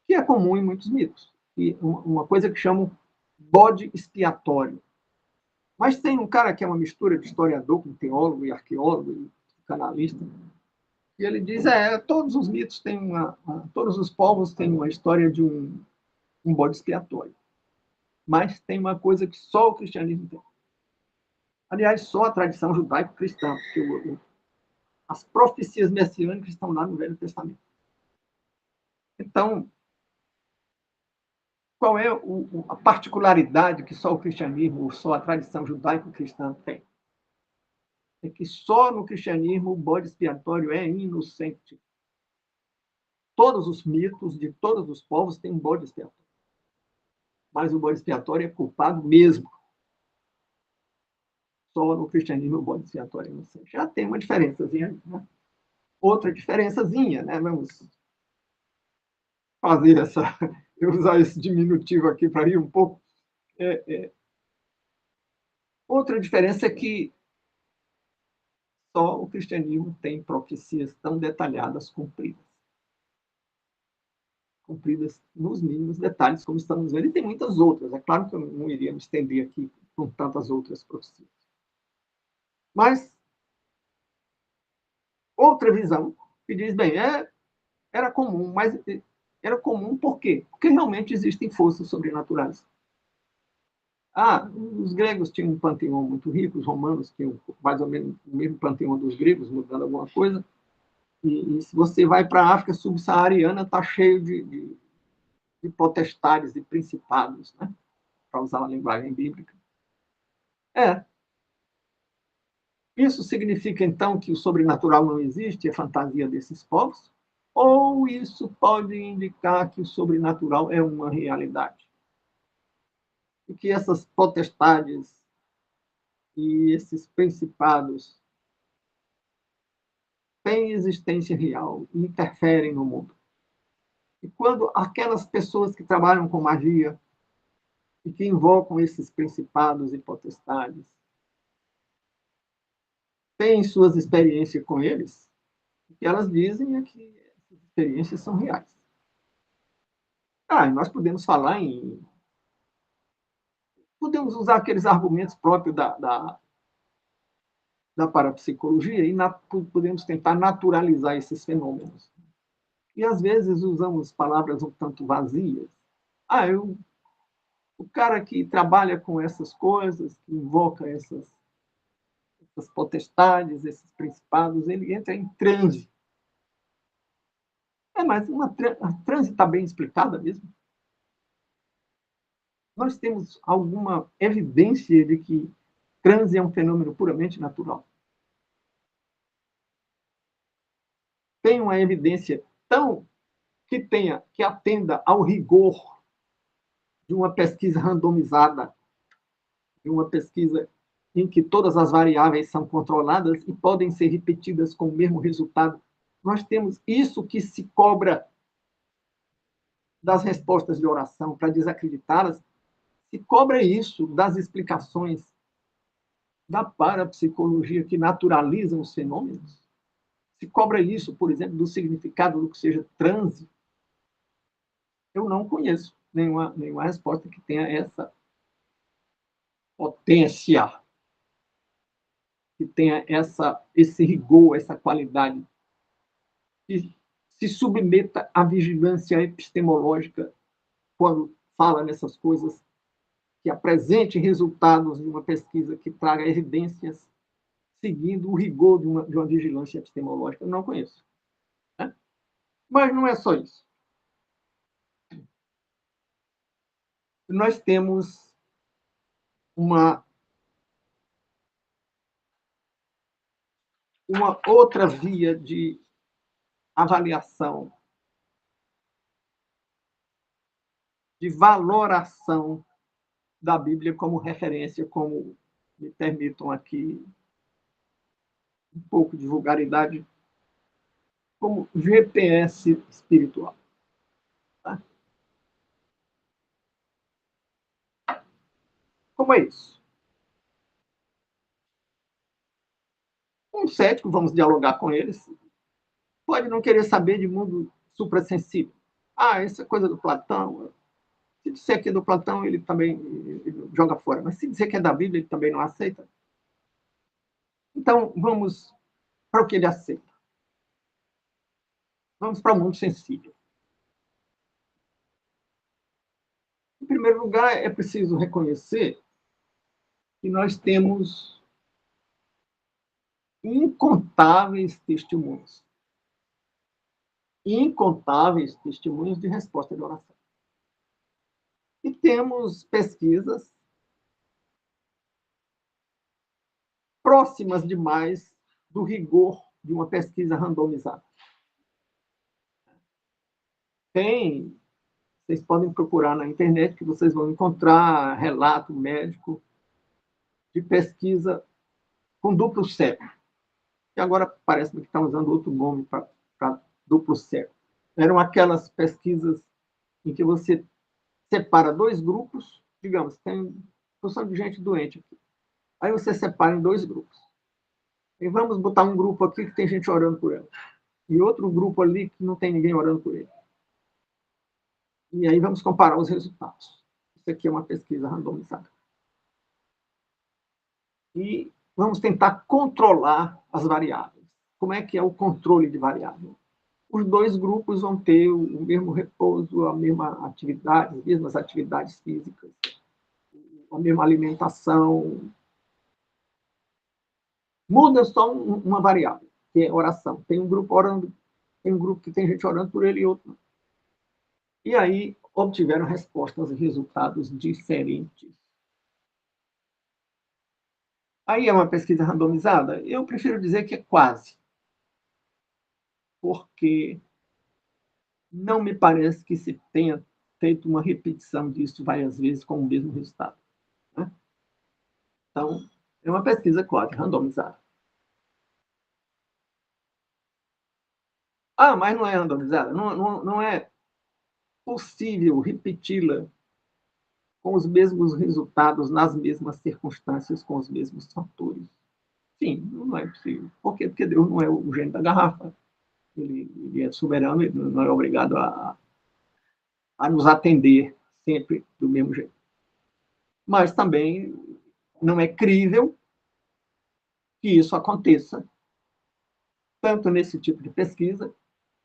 Speaker 1: que é comum em muitos mitos. E uma coisa que chamam bode expiatório. Mas tem um cara que é uma mistura de historiador com teólogo e arqueólogo e canalista, e ele diz, todos os mitos têm todos os povos têm uma história de um bode expiatório. Mas tem uma coisa que só o cristianismo tem. Aliás, só a tradição judaico-cristã, porque as profecias messiânicas estão lá no Velho Testamento. Então, qual é a particularidade que só o cristianismo, ou só a tradição judaico-cristã tem? É que só no cristianismo o bode expiatório é inocente. Todos os mitos de todos os povos têm um bode expiatório. Mas o bode expiatório é culpado mesmo. Só no cristianismo o bode expiatório é inocente. Já tem uma diferençazinha, né? Outra diferençazinha, né? Vamos fazer eu usar esse diminutivo aqui para ir um pouco. Outra diferença é que só o cristianismo tem profecias tão detalhadas, cumpridas nos mínimos detalhes, como estamos vendo, e tem muitas outras. É claro que eu não iria me estender aqui com tantas outras profecias. Mas outra visão que diz, bem, era comum, mas era comum por quê? Porque realmente existem forças sobrenaturais. Os gregos tinham um panteão muito rico, os romanos tinham mais ou menos o mesmo panteão dos gregos, mudando alguma coisa. E se você vai para a África subsaariana, está cheio de potestades e principados, né? Para usar a linguagem bíblica. Isso significa, então, que o sobrenatural não existe, é fantasia desses povos? Ou isso pode indicar que o sobrenatural é uma realidade? E que essas potestades e esses principados têm existência real e interferem no mundo. E quando aquelas pessoas que trabalham com magia e que invocam esses principados e potestades têm suas experiências com eles, o que elas dizem é que essas experiências são reais. E nós podemos falar podemos usar aqueles argumentos próprios da parapsicologia e podemos tentar naturalizar esses fenômenos. E às vezes usamos palavras um tanto vazias. O cara que trabalha com essas coisas, que invoca essas potestades, esses principados, ele entra em transe. Mas a transe está bem explicada mesmo. Nós temos alguma evidência de que transe é um fenômeno puramente natural. Tem uma evidência que atenda ao rigor de uma pesquisa randomizada, de uma pesquisa em que todas as variáveis são controladas e podem ser repetidas com o mesmo resultado. Nós temos isso que se cobra das respostas de oração para desacreditá-las, se cobra isso das explicações da parapsicologia que naturalizam os fenômenos. se cobra isso, por exemplo, do significado do que seja transe, eu não conheço nenhuma resposta que tenha essa potência, que tenha esse rigor, essa qualidade, que se submeta à vigilância epistemológica quando fala nessas coisas, que apresente resultados de uma pesquisa que traga evidências seguindo o rigor de uma vigilância epistemológica. Eu não conheço. Né? Mas não é só isso. Nós temos uma outra via de avaliação, de valoração da Bíblia como referência, como me permitam aqui um pouco de vulgaridade, como GPS espiritual. Tá? Como é isso? Um cético, vamos dialogar com eles, pode não querer saber de mundo suprassensível. Ah, essa coisa do Platão, se disser que é do Platão, ele também joga fora. Mas se dizer que é da Bíblia, ele também não aceita. Então, vamos para o que ele aceita. Vamos para o mundo sensível. Em primeiro lugar, é preciso reconhecer que nós temos incontáveis testemunhos. Incontáveis testemunhos de resposta de oração. E temos pesquisas próximas demais do rigor de uma pesquisa randomizada. Vocês podem procurar na internet que vocês vão encontrar relato médico de pesquisa com duplo cego. E agora parece que estão usando outro nome para duplo cego. Eram aquelas pesquisas em que você separa dois grupos, digamos, tem porção de gente doente aqui. Aí você separa em dois grupos. E vamos botar um grupo aqui que tem gente orando por ela. E outro grupo ali que não tem ninguém orando por ele. E aí vamos comparar os resultados. Isso aqui é uma pesquisa randomizada. E vamos tentar controlar as variáveis. Como é que é o controle de variáveis? Os dois grupos vão ter o mesmo repouso, a mesma atividade, as mesmas atividades físicas, a mesma alimentação. Muda só uma variável, que é oração. Tem um grupo orando, tem um grupo que tem gente orando por ele e outro não. E aí obtiveram respostas e resultados diferentes. Aí é uma pesquisa randomizada? Eu prefiro dizer que é quase. Porque não me parece que se tenha feito uma repetição disso várias vezes com o mesmo resultado. Né? Então, é uma pesquisa quase randomizada. Ah, mas não é randomizada? Não é possível repeti-la com os mesmos resultados, nas mesmas circunstâncias, com os mesmos fatores? Sim, não é possível. Por quê? Porque Deus não é o gênio da garrafa. Ele é soberano, ele não é obrigado a nos atender sempre do mesmo jeito. Mas também não é crível que isso aconteça, tanto nesse tipo de pesquisa,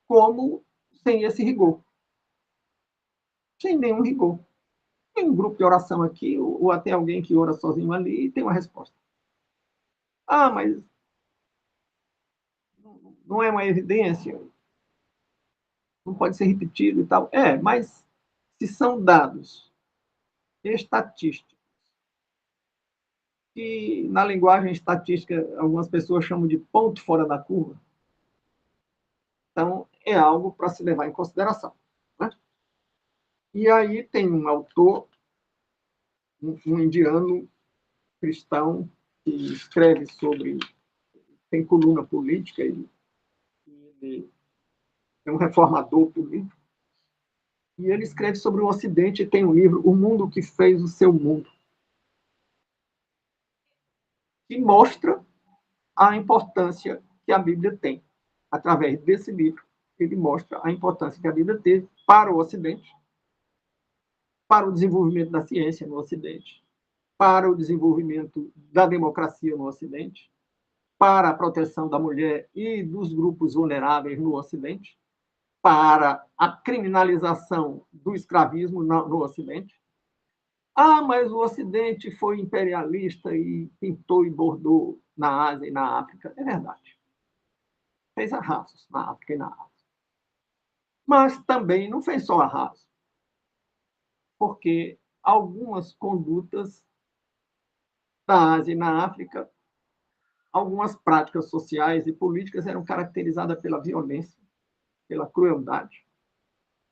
Speaker 1: como sem esse rigor. Sem nenhum rigor. Tem um grupo de oração aqui, ou até alguém que ora sozinho ali e tem uma resposta. Ah, mas não é uma evidência, não pode ser repetido e tal. É, mas se são dados estatísticos, que na linguagem estatística algumas pessoas chamam de ponto fora da curva, então é algo para se levar em consideração. Né? E aí tem um autor, um indiano cristão, que escreve sobre, tem coluna política, ele é um reformador político, e ele escreve sobre o Ocidente e tem um livro, O Mundo que Fez o Seu Mundo, que mostra a importância que a Bíblia tem. através desse livro, ele mostra a importância que a Bíblia teve para o Ocidente, para o desenvolvimento da ciência no Ocidente, para o desenvolvimento da democracia no Ocidente, para a proteção da mulher e dos grupos vulneráveis no Ocidente, para a criminalização do escravismo no Ocidente. Ah, mas o Ocidente foi imperialista e pintou e bordou na Ásia e na África. É verdade. Fez arrasos na África e na Ásia. Mas também não fez só arraso, porque algumas condutas na Ásia e na África, algumas práticas sociais e políticas eram caracterizadas pela violência, pela crueldade.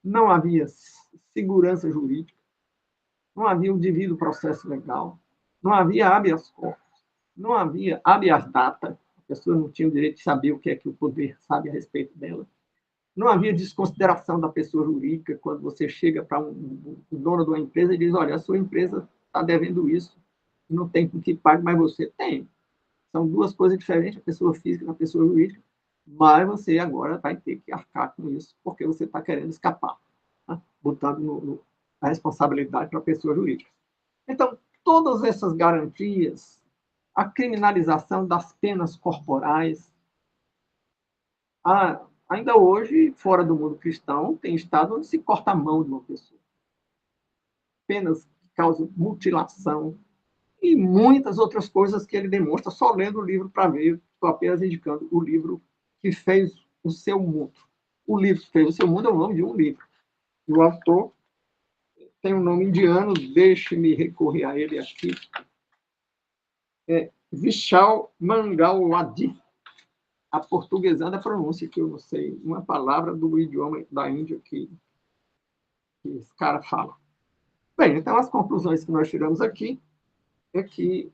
Speaker 1: Não havia segurança jurídica, não havia o devido processo legal, não havia habeas corpus, não havia habeas data, a pessoa não tinha o direito de saber o que é que o poder sabe a respeito dela. Não havia desconsideração da pessoa jurídica quando você chega para um dono de uma empresa e diz, olha, a sua empresa está devendo isso, não tem com que pague, mas você tem. São duas coisas diferentes, a pessoa física e a pessoa jurídica, mas você agora vai ter que arcar com isso, porque você está querendo escapar, né? Botando a responsabilidade para a pessoa jurídica. Então, todas essas garantias, a criminalização das penas corporais, ainda hoje, fora do mundo cristão, tem estado onde se corta a mão de uma pessoa. Penas que causam mutilação e muitas outras coisas que ele demonstra só lendo o livro para ver. Estou apenas indicando o livro que fez o seu mundo. O livro que fez o seu mundo é o nome de um livro. E o autor tem um nome indiano, deixe-me recorrer a ele aqui. É Vishal Mangalwadi. A portuguesada pronúncia, que eu não sei, uma palavra do idioma da Índia que esse cara fala. Bem, então as conclusões que nós tiramos aqui é que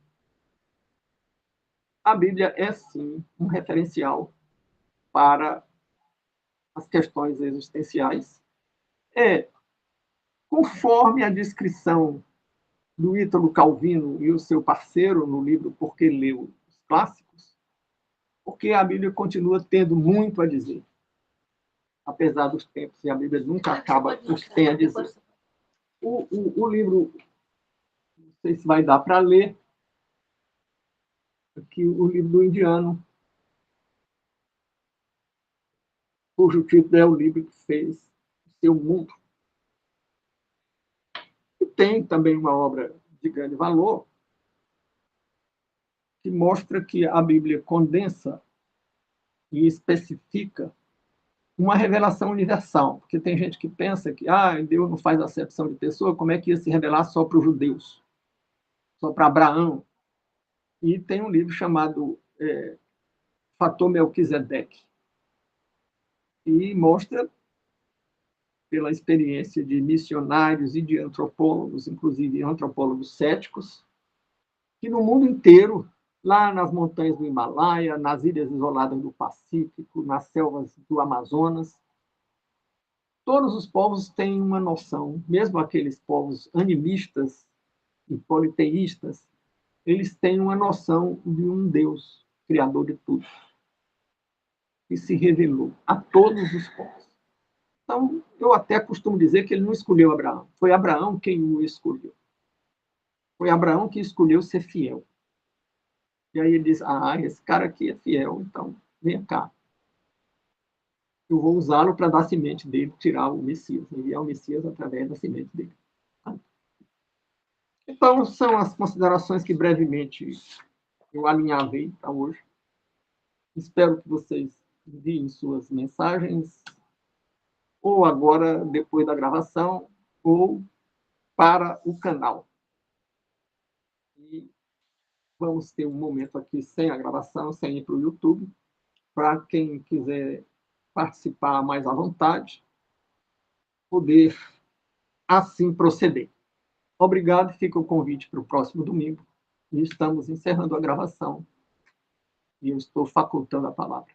Speaker 1: a Bíblia é, sim, um referencial para as questões existenciais. Conforme a descrição do Ítalo Calvino e o seu parceiro no livro Porque Leu os Clássicos, porque a Bíblia continua tendo muito a dizer, apesar dos tempos, e a Bíblia nunca acaba o que tem a dizer. O livro, não sei se vai dar para ler, aqui o livro do indiano, cujo título é O Livro que Fez o Seu Mundo. E tem também uma obra de grande valor, que mostra que a Bíblia condensa e especifica uma revelação universal, porque tem gente que pensa que Deus não faz acepção de pessoa, como é que ia se revelar só para os judeus, só para Abraão? E tem um livro chamado Fator Melquisedeque, e mostra, pela experiência de missionários e de antropólogos, inclusive antropólogos céticos, que no mundo inteiro, lá nas montanhas do Himalaia, nas ilhas isoladas do Pacífico, nas selvas do Amazonas, todos os povos têm uma noção, mesmo aqueles povos animistas e politeístas, eles têm uma noção de um Deus, criador de tudo, que se revelou a todos os povos. Então, eu até costumo dizer que ele não escolheu Abraão, foi Abraão quem o escolheu. Foi Abraão que escolheu ser fiel. E aí ele diz, esse cara aqui é fiel, então vem cá. Eu vou usá-lo para dar a semente dele, tirar o Messias, enviar o Messias através da semente dele. Então, são as considerações que brevemente eu alinhavei para hoje. Espero que vocês enviem suas mensagens, ou agora, depois da gravação, ou para o canal. E vamos ter um momento aqui sem a gravação, sem ir para o YouTube, para quem quiser participar mais à vontade, poder assim proceder. Obrigado, fica o convite para o próximo domingo. E estamos encerrando a gravação. E eu estou facultando a palavra.